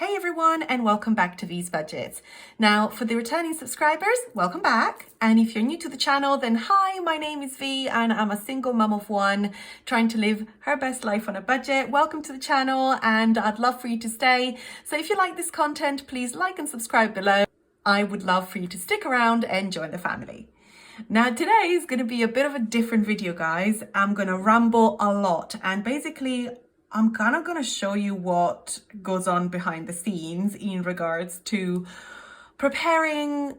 Hey everyone, and welcome back to V's Budgets. Now, for the returning subscribers, welcome back. And if you're new to the channel, then hi, my name is V and I'm a single mum of one trying to live her best life on a budget. Welcome to the channel and I'd love for you to stay. So if you like this content, please like and subscribe below. I would love for you to stick around and join the family. Now today is going to be a bit of a different video, guys. I'm going to ramble a lot and basically I'm kind of going to show you what goes on behind the scenes in regards to preparing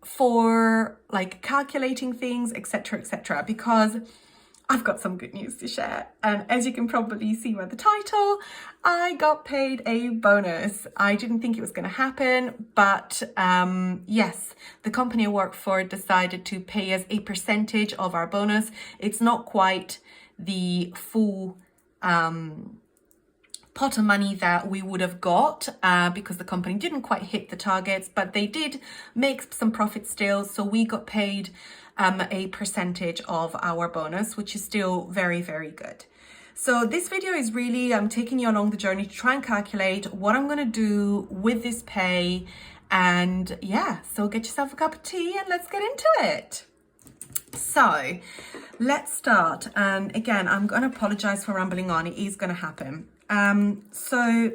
for like calculating things, etc., because I've got some good news to share. And as you can probably see by the title, I got paid a bonus. I didn't think it was going to happen, but yes, the company I work for decided to pay us a percentage of our bonus. It's not quite the full pot of money that we would have got because the company didn't quite hit the targets, but they did make some profit still. So we got paid a percentage of our bonus, which is still very, very good. So this video is really, I'm taking you along the journey to try and calculate what I'm going to do with this pay. And yeah, so get yourself a cup of tea and let's get into it. So let's start. And again, I'm going to apologize for rambling on. It is going to happen. So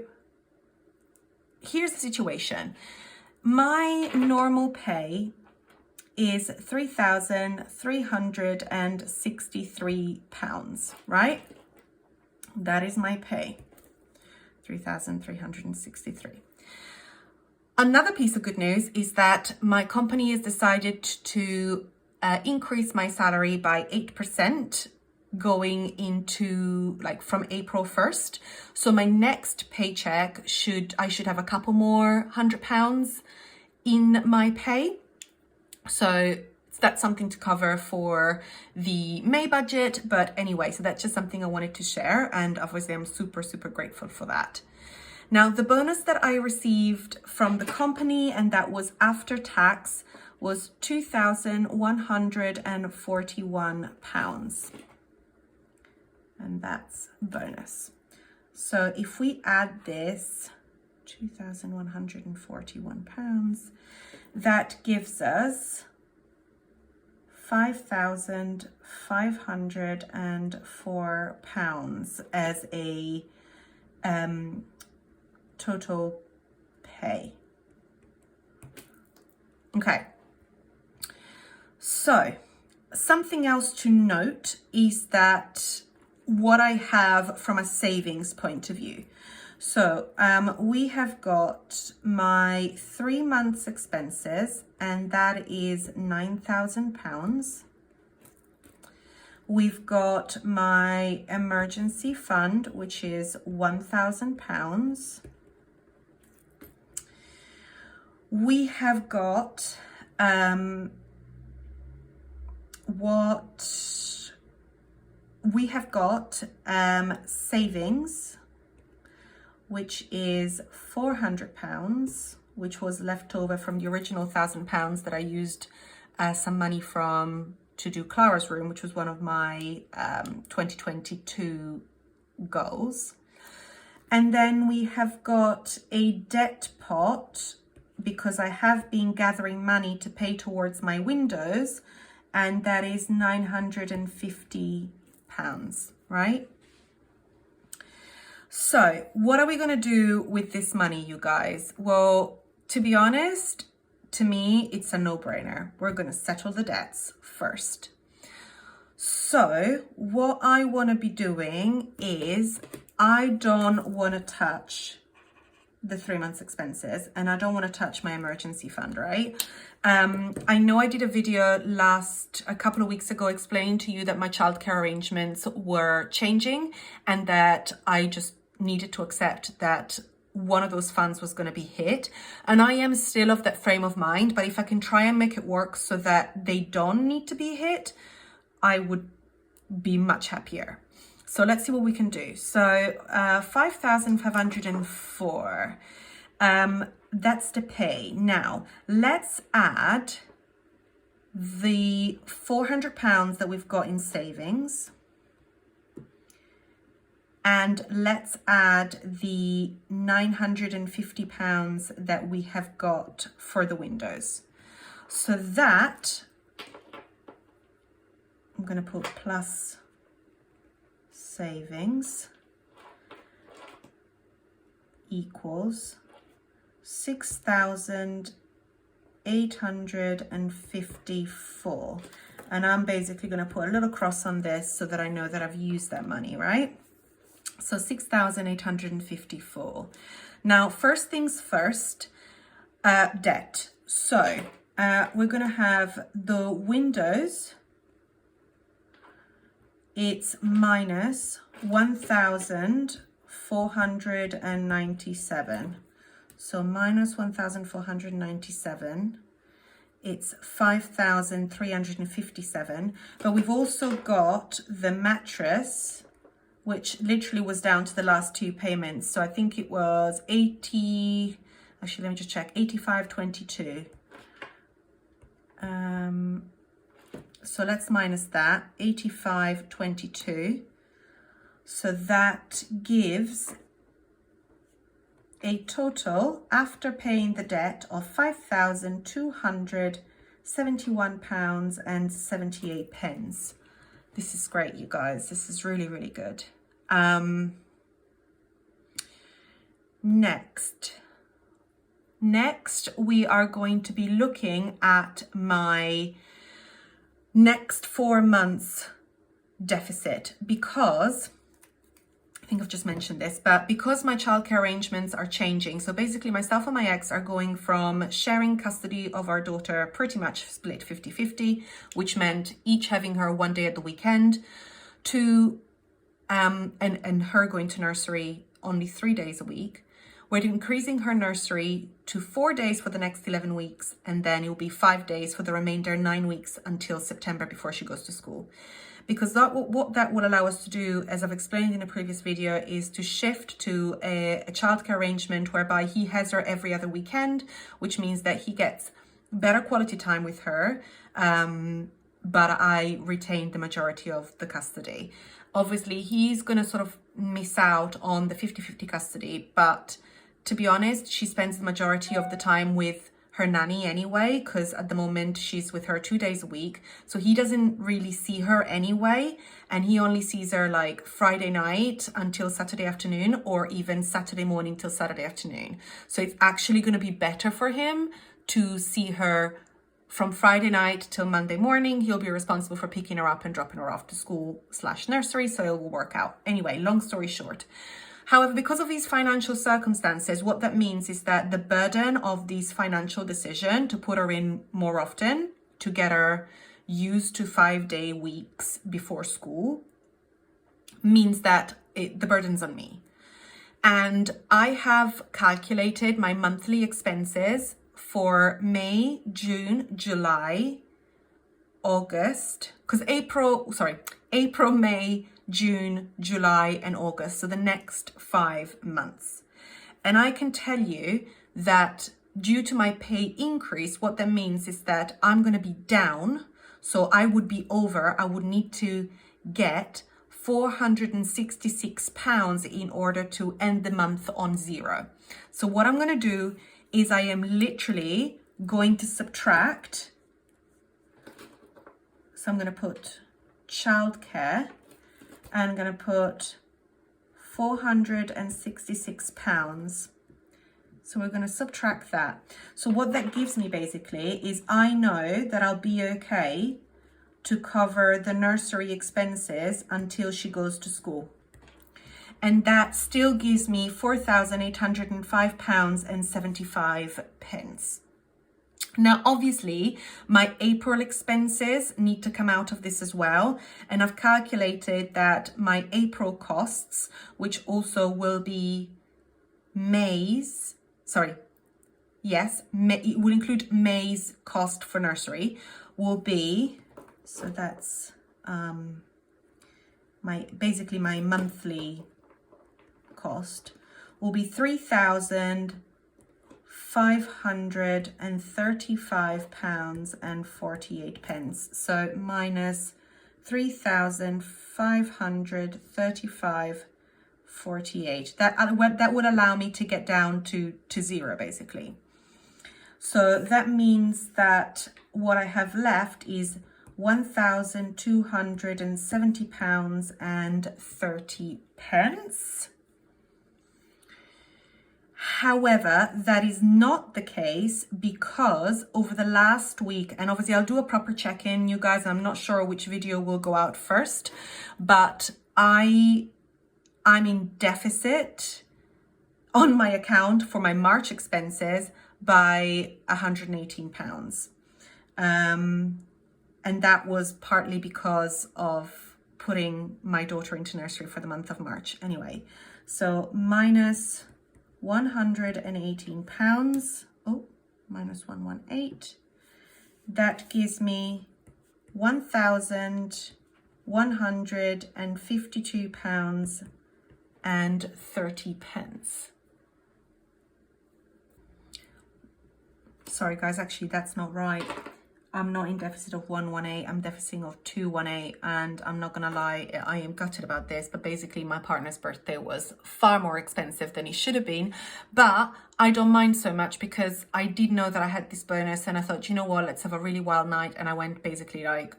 here's the situation. My normal pay is £3,363, right? That is my pay, 3,363. Another piece of good news is that my company has decided to increase my salary by 8% going into like from April 1st. So my next paycheck I should have a couple more £100 in my pay. So that's something to cover for the May budget. But anyway, so that's just something I wanted to share. And obviously I'm super, super grateful for that. Now, the bonus that I received from the company, and that was after tax, was £2,141. And that's bonus. So if we add this, £2,141, that gives us £5,504 as a total pay. Okay. So something else to note is that what I have from a savings point of view. So we have got my 3 months expenses, and that is £9,000. We've got my emergency fund, which is £1,000. We have got savings, which is £400, which was left over from the original £1,000 that I used some money from to do Clara's room, which was one of my 2022 goals. And then we have got a debt pot because I have been gathering money to pay towards my windows, and that is £950, right? So what are we going to do with this money, you guys? Well, to be honest, to me, it's a no-brainer. We're going to settle the debts first. So what I want to be doing is I don't want to touch the 3 months expenses, and I don't want to touch my emergency fund, right? I know I did a video a couple of weeks ago explaining to you that my childcare arrangements were changing and that I just needed to accept that one of those funds was going to be hit. And I am still of that frame of mind, but if I can try and make it work so that they don't need to be hit, I would be much happier. So let's see what we can do. So 5,504, that's the pay. Now let's add the £400 that we've got in savings. And let's add the £950 that we have got for the windows. So that, I'm going to put plus savings equals 6,854. And I'm basically going to put a little cross on this so that I know that I've used that money, right? So 6,854. Now, first things first, debt. So we're going to have the windows. It's minus 1,497. So minus 1,497. It's 5,357. But we've also got the mattress, which literally was down to the last two payments. So I think it was 80, actually, let me just check, 8522. So let's minus that, 8522. So that gives a total after paying the debt of £5,271.78. This is great, you guys. This is really, really good. Next, we are going to be looking at my next 4 months deficit, because I think I've just mentioned this, but because my childcare arrangements are changing. So basically myself and my ex are going from sharing custody of our daughter, pretty much split 50-50, which meant each having her one day at the weekend, to and her going to nursery only 3 days a week. We're increasing her nursery to 4 days for the next 11 weeks, and then it will be 5 days for the remainder 9 weeks until September before she goes to school. Because what that will allow us to do, as I've explained in a previous video, is to shift to a childcare arrangement whereby he has her every other weekend, which means that he gets better quality time with her, but I retain the majority of the custody. Obviously, he's going to sort of miss out on the 50-50 custody, but to be honest, she spends the majority of the time with her nanny anyway, because at the moment she's with her 2 days a week. So he doesn't really see her anyway, and he only sees her like Friday night until Saturday afternoon, or even Saturday morning till Saturday afternoon. So it's actually going to be better for him to see her from Friday night till Monday morning. He'll be responsible for picking her up and dropping her off to school/nursery, so it will work out. Anyway, long story short. However, because of these financial circumstances, what that means is that the burden of these financial decision to put her in more often, to get her used to 5-day weeks before school, means that the burden's on me. And I have calculated my monthly expenses for May, June, July, August, because April, May, June, July, and August, so the next 5 months. And I can tell you that due to my pay increase, what that means is that I'm going to be down. So I would be over, I would need to get £466 in order to end the month on zero. So what I'm going to do is I am literally going to subtract. So I'm going to put childcare, and I'm going to put £466. So we're going to subtract that. So what that gives me basically is I know that I'll be okay to cover the nursery expenses until she goes to school. And that still gives me £4,805.75. Now, obviously, my April expenses need to come out of this as well. And I've calculated that my April costs, which also will be it will include May's cost for nursery, will be, so that's my monthly cost will be £3,535.48. So minus £3,535 48. That would allow me to get down to zero, basically. So that means that what I have left is £1,270 and 30 pence. However, that is not the case because over the last week, and obviously I'll do a proper check-in, you guys, I'm not sure which video will go out first, but I'm in deficit on my account for my March expenses by £118. And that was partly because of putting my daughter into nursery for the month of March. Anyway, so minus £118, oh, minus 118, that gives me £1,152 and 30 pence. Sorry guys, actually that's not right. I'm not in deficit of 118, I'm deficit of 218, and I'm not gonna lie, I am gutted about this, but basically my partner's birthday was far more expensive than it should have been, but I don't mind so much because I did know that I had this bonus and I thought, you know what, let's have a really wild night, and I went basically like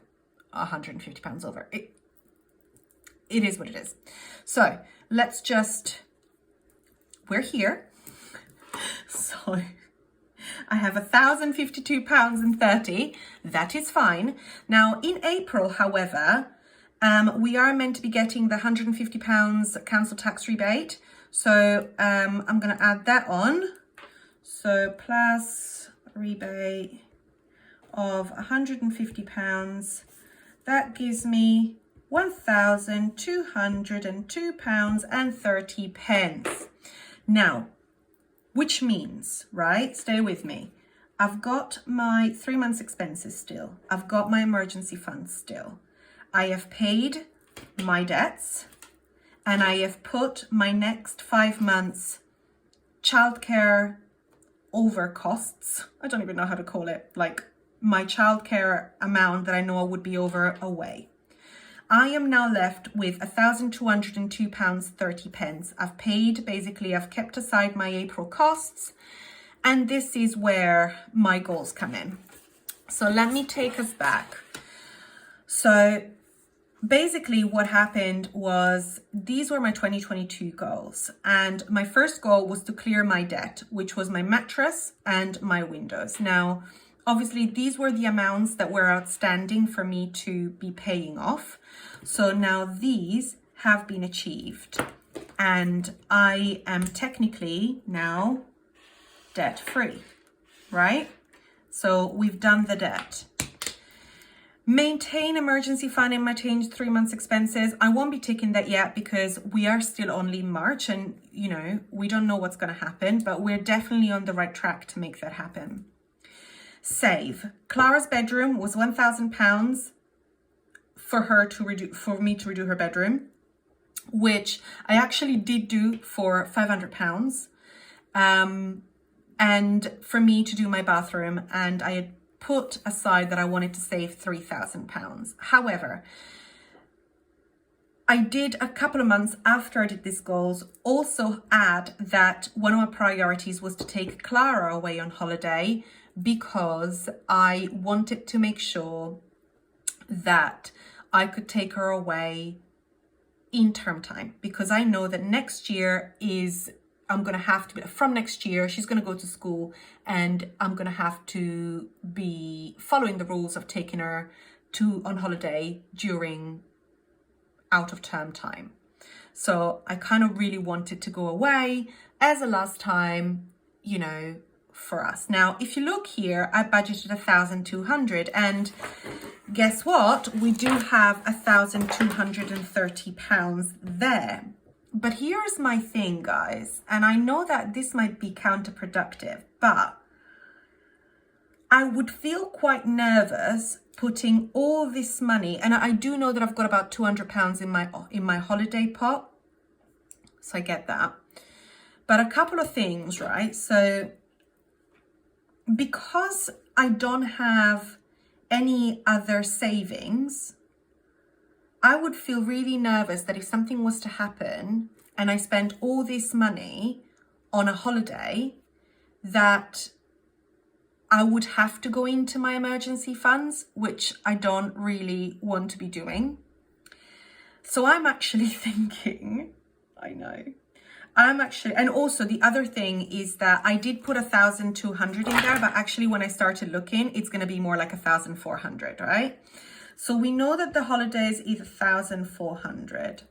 £150 over. It is what it is. So let's just, we're here. So I have £1,052 and 30. That is fine. Now in April, however, we are meant to be getting the £150 council tax rebate. So I'm going to add that on. So plus rebate of £150. That gives me £1,202 and 30 pence. Now, which means, right, stay with me, I've got my 3 months expenses still. I've got my emergency funds still. I have paid my debts and I have put my next 5 months childcare over costs. I don't even know how to call it, like my childcare amount that I know would be over away. I am now left with £1,202 30 pence. I've paid, basically I've kept aside my April costs, and this is where my goals come in. So let me take us back. So basically what happened was these were my 2022 goals, and my first goal was to clear my debt, which was my mattress and my windows. Now, obviously, these were the amounts that were outstanding for me to be paying off. So now these have been achieved and I am technically now debt free, right? So we've done the debt. Maintain emergency fund and maintain 3 months expenses. I won't be taking that yet because we are still only March and, you know, we don't know what's going to happen, but we're definitely on the right track to make that happen. Save. Clara's bedroom was £1,000 for me to redo her bedroom, which I actually did do for £500, and for me to do my bathroom, and I had put aside that I wanted to save £3,000. However, I did a couple of months after I did these goals also add that one of my priorities was to take Clara away on holiday, because I wanted to make sure that I could take her away in term time, because I know that next year I'm going to have to, from next year, she's going to go to school and I'm going to have to be following the rules of taking her on holiday during out of term time. So I kind of really wanted to go away as a last time, you know, for us. Now, if you look here, I budgeted 1,200, and guess what? We do have £1,230 there. But here's my thing, guys, and I know that this might be counterproductive, but I would feel quite nervous putting all this money, and I do know that I've got about £200 in my holiday pot, so I get that. But a couple of things, right? So because I don't have any other savings, I would feel really nervous that if something was to happen, and I spent all this money on a holiday that I would have to go into my emergency funds, which I don't really want to be doing. So I'm actually thinking, and also the other thing is that I did put 1,200 in there, but actually when I started looking, it's going to be more like 1,400, right? So we know that the holiday is either 1,400.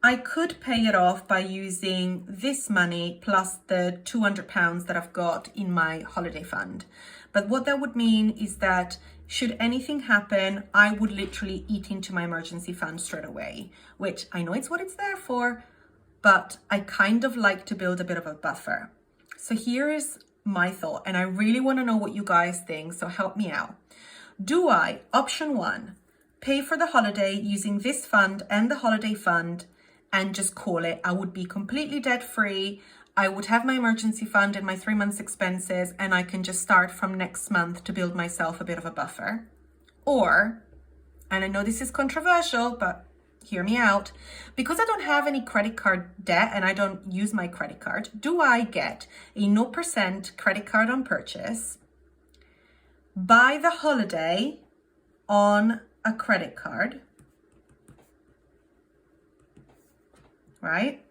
I could pay it off by using this money plus the £200 that I've got in my holiday fund. But what that would mean is that should anything happen, I would literally eat into my emergency fund straight away, which I know it's what it's there for, but I kind of like to build a bit of a buffer. So here is my thought, and I really want to know what you guys think, so help me out. Do I, option 1, pay for the holiday using this fund and the holiday fund and just call it? I would be completely debt free. I would have my emergency fund and my 3 months expenses, and I can just start from next month to build myself a bit of a buffer. Or, and I know this is controversial, but hear me out, because I don't have any credit card debt and I don't use my credit card, do I get a 0% credit card on purchase, buy the holiday on a credit card, right?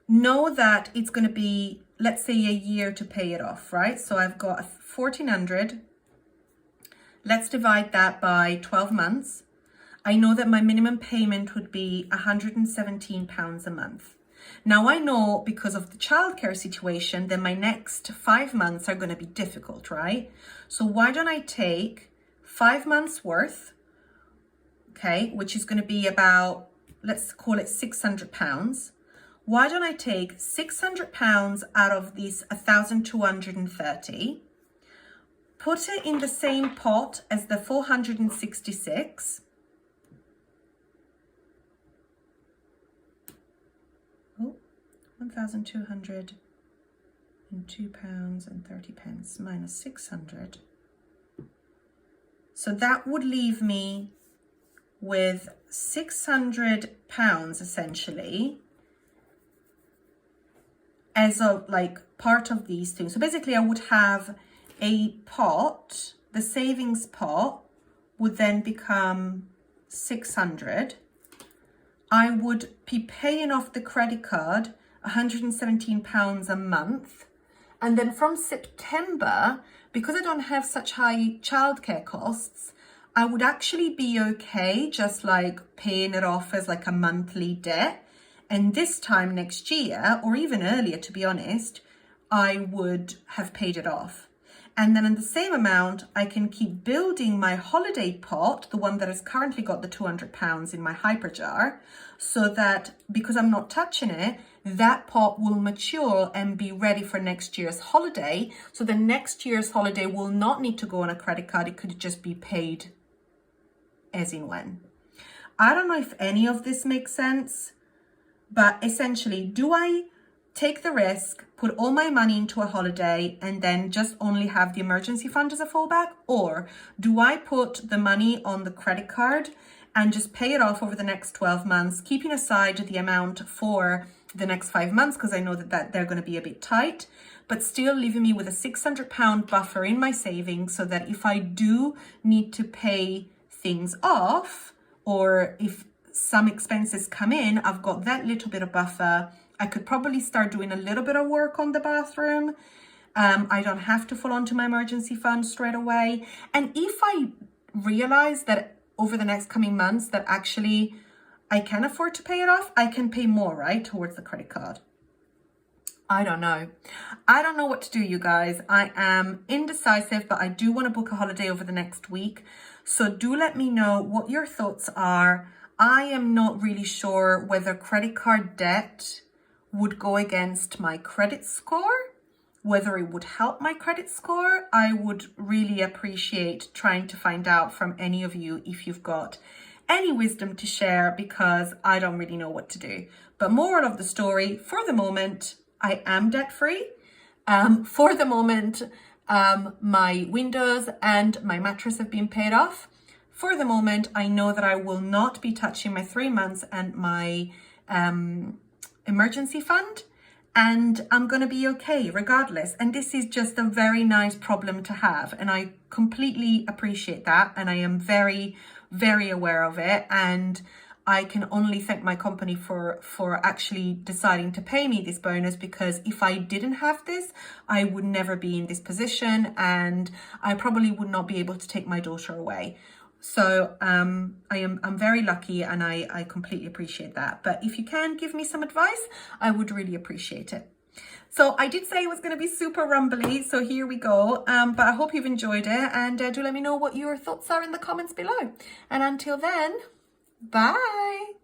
Know that it's going to be, let's say, a year to pay it off, right? So I've got 1,400. Let's divide that by 12 months. I know that my minimum payment would be £117 a month. Now I know because of the childcare situation that my next 5 months are going to be difficult, right? So why don't I take 5 months worth, okay, which is going to be about, let's call it £600. Why don't I take £600 out of these 1,230, put it in the same pot as the 466, £1,202.30 minus 600. So that would leave me with £600 essentially as a part of these things. So basically I would have a pot, the savings pot would then become 600. I would be paying off the credit card £117 a month. And then from September, because I don't have such high childcare costs, I would actually be okay just paying it off as a monthly debt. And this time next year, or even earlier, to be honest, I would have paid it off. And then in the same amount, I can keep building my holiday pot, the one that has currently got the £200 in my hyper jar, so that because I'm not touching it, that pot will mature and be ready for next year's holiday. So the next year's holiday will not need to go on a credit card. It could just be paid as in when. I don't know if any of this makes sense, but essentially, do I take the risk, put all my money into a holiday, and then just only have the emergency fund as a fallback? Or do I put the money on the credit card and just pay it off over the next 12 months, keeping aside the amount for the next 5 months, because I know that they're going to be a bit tight, but still leaving me with a £600 buffer in my savings, so that if I do need to pay things off, or if some expenses come in, I've got that little bit of buffer. I could probably start doing a little bit of work on the bathroom. I don't have to fall onto my emergency fund straight away. And if I realize that over the next coming months that actually I can afford to pay it off, I can pay more, right, towards the credit card. I don't know. I don't know what to do, you guys. I am indecisive, but I do want to book a holiday over the next week. So do let me know what your thoughts are. I am not really sure whether credit card debt would go against my credit score, whether it would help my credit score. I would really appreciate trying to find out from any of you if you've got any wisdom to share, because I don't really know what to do. But moral of the story, for the moment, I am debt free. For the moment, my windows and my mattress have been paid off. for the moment, I know that I will not be touching my 3 months and my emergency fund, and I'm going to be okay regardless. And this is just a very nice problem to have, and I completely appreciate that, and I am very, very aware of it, and I can only thank my company for actually deciding to pay me this bonus, because if I didn't have this, I would never be in this position, and I probably would not be able to take my daughter away. So I'm very lucky, and I completely appreciate that. But if you can give me some advice, I would really appreciate it. So I did say it was going to be super rumbly, so here we go. But I hope you've enjoyed it, and do let me know what your thoughts are in the comments below. And until then, bye.